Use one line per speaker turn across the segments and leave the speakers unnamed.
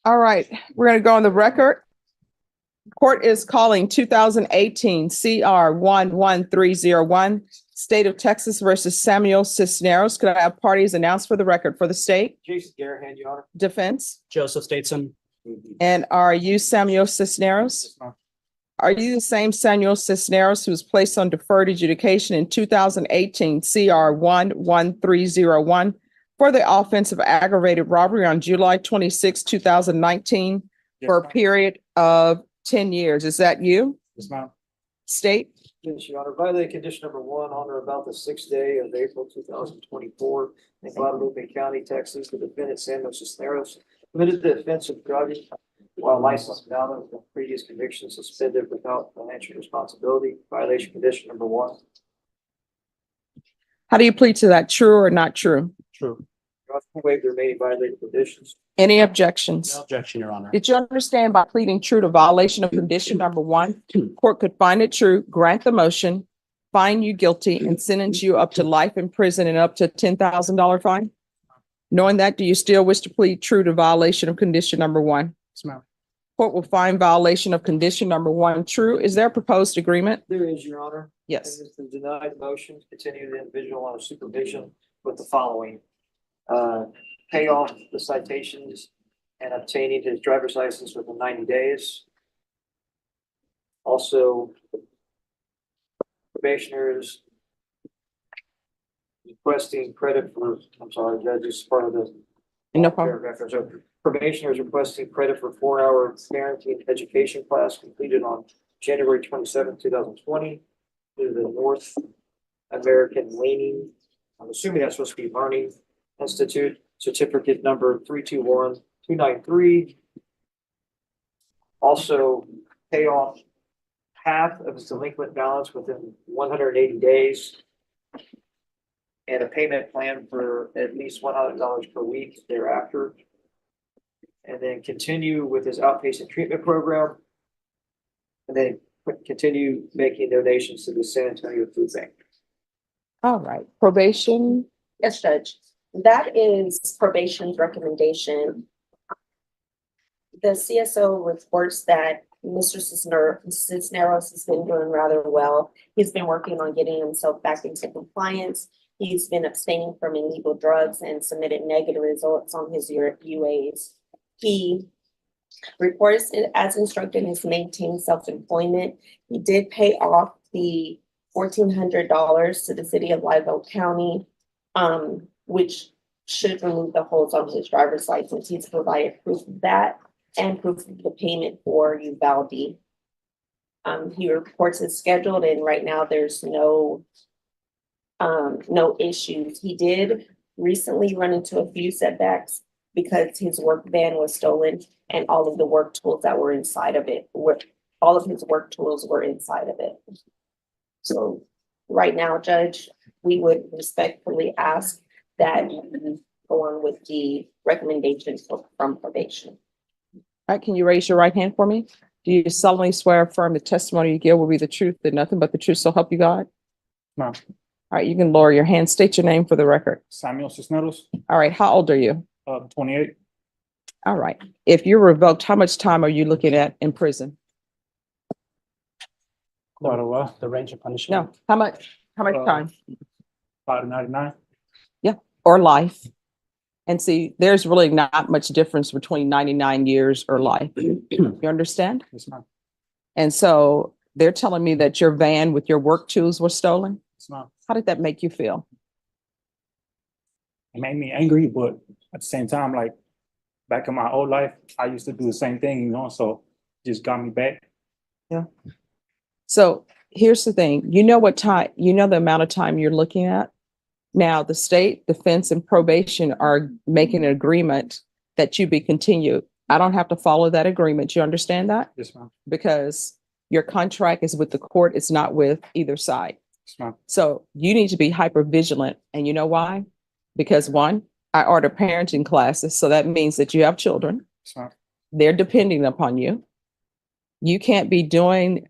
All right, we're going to go on the record. Court is calling 2018 CR 11301, State of Texas versus Samuel Cisneros. Could I have parties announced for the record for the state?
Jason Garahan, Your Honor.
Defense?
Joseph Stateson.
And are you Samuel Cisneros? Are you the same Samuel Cisneros who was placed on deferred adjudication in 2018 CR 11301 for the offense of aggravated robbery on July 26, 2019 for a period of 10 years? Is that you?
Yes, ma'am.
State?
Yes, Your Honor. Violated condition number 1 on or about the 6th day of April 2024 in Guadalupe County, Texas. The defendant, Samuel Cisneros, committed the offense of driving while licensed valid with previous conviction suspended without financial responsibility. Violation condition number 1.
How do you plead to that? True or not true?
True.
Your Honor, waive the remaining violated conditions.
Any objections?
No objection, Your Honor.
Did you understand by pleading true to violation of condition number 1, court could find it true, grant the motion, find you guilty, and sentence you up to life in prison and up to $10,000 fine? Knowing that, do you still wish to plead true to violation of condition number 1?
Yes, ma'am.
Court will find violation of condition number 1 true. Is there a proposed agreement?
There is, Your Honor.
Yes.
And it's the denied motion to continue the individual on supervision with the following. Pay off the citations and obtaining his driver's license within 90 days. Also, probationers requesting credit for, I'm sorry, Judge, this is part of the
No problem.
paragraph. So probationers requesting credit for 4-hour parenting education class completed on January 27, 2020 through the North American Leaning, I'm assuming that's supposed to be Learning Institute, certificate number 321293. Also pay off half of his delinquent balance within 180 days. And a payment plan for at least $100 per week thereafter. And then continue with his outpatient treatment program. And then continue making donations to the San Antonio Food Bank.
All right, probation.
Yes, Judge. That is probation's recommendation. The CSO reports that Mr. Cisneros has been doing rather well. He's been working on getting himself back into compliance. He's been abstaining from illegal drugs and submitted negative results on his UAs. He reports it as instructed and has maintained self-employment. He did pay off the $1,400 to the city of Live Oak County, which should remove the holds on his driver's license. He's provided proof of that and proof of the payment for Uvalde. He reports it's scheduled, and right now there's no issues. He did recently run into a few setbacks because his work van was stolen and all of the work tools that were inside of it all of his work tools were inside of it. So right now, Judge, we would respectfully ask that you go on with the recommendations from probation.
All right, can you raise your right hand for me? Do you solemnly swear or affirm the testimony you give will be the truth and nothing but the truth, so help you God?
No.
All right, you can lower your hand. State your name for the record.
Samuel Cisneros,
All right, how old are you?
28.
All right. If you're revoked, how much time are you looking at in prison?
Quite a while.
The range of punishment.
No, how much time?
599.
Or life? And see, there's really not much difference between 99 years or life. You understand?
Yes, ma'am.
And so they're telling me that your van with your work tools were stolen.
Yes, ma'am.
How did that make you feel?
It made me angry, but at the same time, like back in my old life, I used to do the same thing, so it just got me back.
So here's the thing, you know the amount of time you're looking at. Now, the state, defense, and probation are making an agreement that you be continued. I don't have to follow that agreement. You understand that?
Yes, ma'am.
Because your contract is with the court. It's not with either side.
Yes, ma'am.
So you need to be hyper vigilant. And you know why? Because 1, I order parenting classes. So that means that you have children.
Yes, ma'am.
They're depending upon you. You can't be doing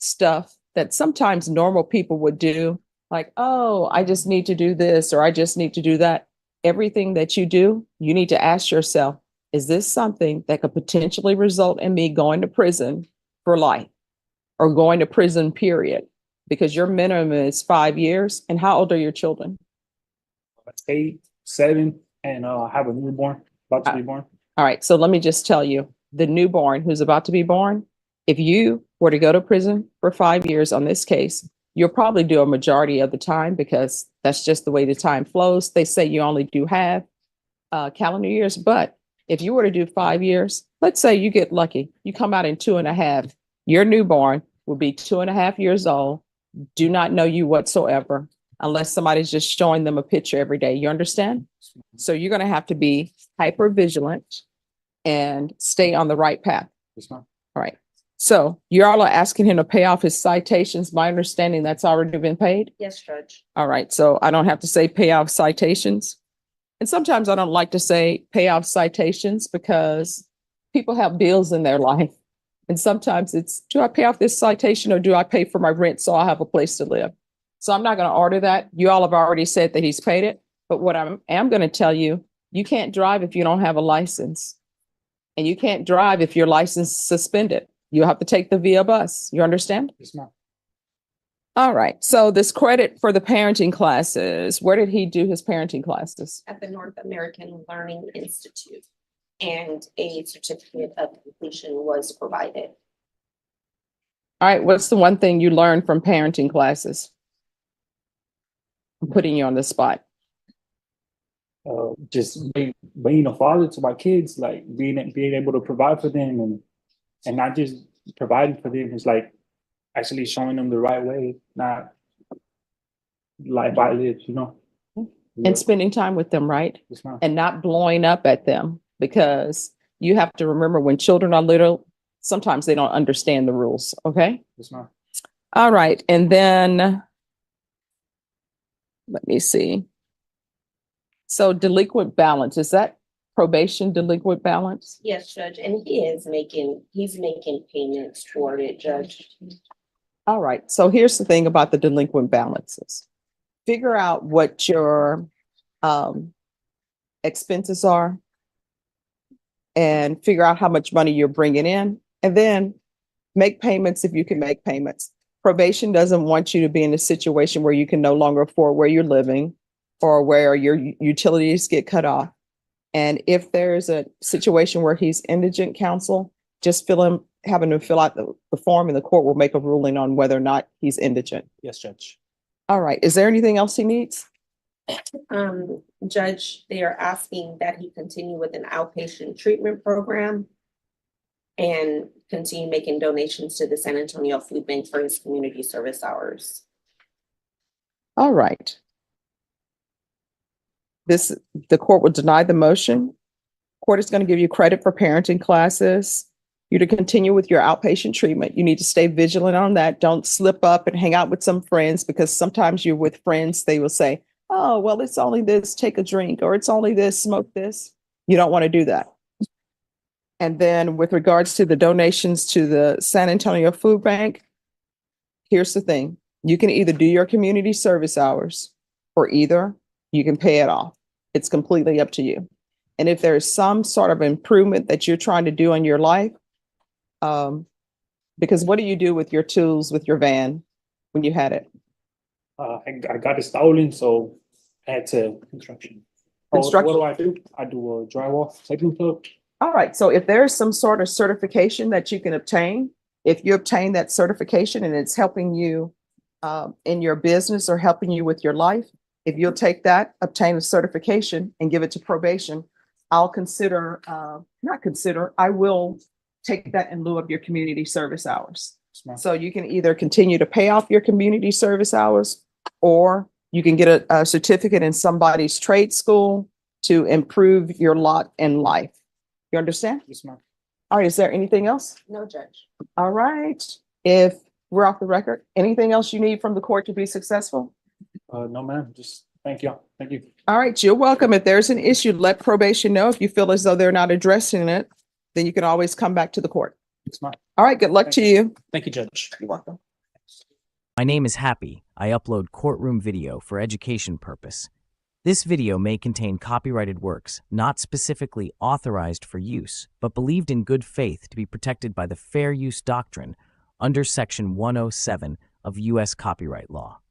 stuff that sometimes normal people would do. Like, oh, I just need to do this or I just need to do that. Everything that you do, you need to ask yourself, is this something that could potentially result in me going to prison for life or going to prison, period? Because your minimum is 5 years. And how old are your children?
8, 7, and I have a newborn about to be born.
All right. So let me just tell you, the newborn who's about to be born, if you were to go to prison for 5 years on this case, you'll probably do a majority of the time because that's just the way the time flows. They say you only do half calendar years, but if you were to do 5 years, let's say you get lucky, you come out in 2.5, your newborn will be 2.5 years old, do not know you whatsoever, unless somebody's just showing them a picture every day. You understand? So you're going to have to be hyper vigilant and stay on the right path.
Yes, ma'am.
All right. So you all are asking him to pay off his citations. My understanding that's already been paid.
Yes, Judge.
All right. So I don't have to say pay off citations. And sometimes I don't like to say pay off citations because people have bills in their life. And sometimes it's, do I pay off this citation or do I pay for my rent so I'll have a place to live? So I'm not going to order that. You all have already said that he's paid it. But what I am going to tell you, you can't drive if you don't have a license. And you can't drive if your license is suspended. You'll have to take the via bus. You understand?
Yes, ma'am.
All right. So this credit for the parenting classes, where did he do his parenting classes?
At the North American Learning Institute, and a certificate of completion was provided.
All right. What's the one thing you learned from parenting classes? I'm putting you on the spot.
Just being a father to my kids, like being able to provide for them and not just providing for them, it's like actually showing them the right way, not life I live, you know.
And spending time with them, right?
Yes, ma'am.
And not blowing up at them, because you have to remember when children are little, sometimes they don't understand the rules. Okay.
Yes, ma'am.
All right. And then let me see. So delinquent balance, is that probation delinquent balance?
Yes, Judge, and he's making payments toward it, Judge.
All right. So here's the thing about the delinquent balances. Figure out what your expenses are and figure out how much money you're bringing in, and then make payments if you can make payments. Probation doesn't want you to be in a situation where you can no longer afford where you're living or where your utilities get cut off. And if there's a situation where he's indigent, counsel, just having to fill out the form, and the court will make a ruling on whether or not he's indigent.
Yes, Judge.
All right. Is there anything else he needs?
Judge, they are asking that he continue with an outpatient treatment program and continue making donations to the San Antonio Food Bank for his community service hours.
All right. The court will deny the motion. Court is going to give you credit for parenting classes. You to continue with your outpatient treatment. You need to stay vigilant on that. Don't slip up and hang out with some friends, because sometimes you're with friends, they will say, oh, well, it's only this, take a drink, or it's only this, smoke this. You don't want to do that. And then with regards to the donations to the San Antonio Food Bank, here's the thing. You can either do your community service hours, or either you can pay it off. It's completely up to you. And if there's some sort of improvement that you're trying to do in your life, because what do you do with your tools, with your van when you had it?
I got it stolen, so I had to construction.
Construction.
What do? I do a drywall cycling club.
All right. So if there's some sort of certification that you can obtain, if you obtain that certification and it's helping you in your business or helping you with your life, if you'll take that, obtain a certification and give it to probation, I'll I will take that in lieu of your community service hours. So you can either continue to pay off your community service hours, or you can get a certificate in somebody's trade school to improve your lot in life. You understand?
Yes, ma'am.
All right. Is there anything else?
No, Judge.
All right. If we're off the record, anything else you need from the court to be successful?
No, ma'am. Just thank you. Thank you.
All right. You're welcome. If there's an issue, let probation know. If you feel as though they're not addressing it, then you can always come back to the court.
Yes, ma'am.
All right. Good luck to you.
Thank you, Judge.
You're welcome.
My name is Happy. I upload courtroom video for education purpose. This video may contain copyrighted works not specifically authorized for use, but believed in good faith to be protected by the fair use doctrine under Section 107 of U.S. copyright law.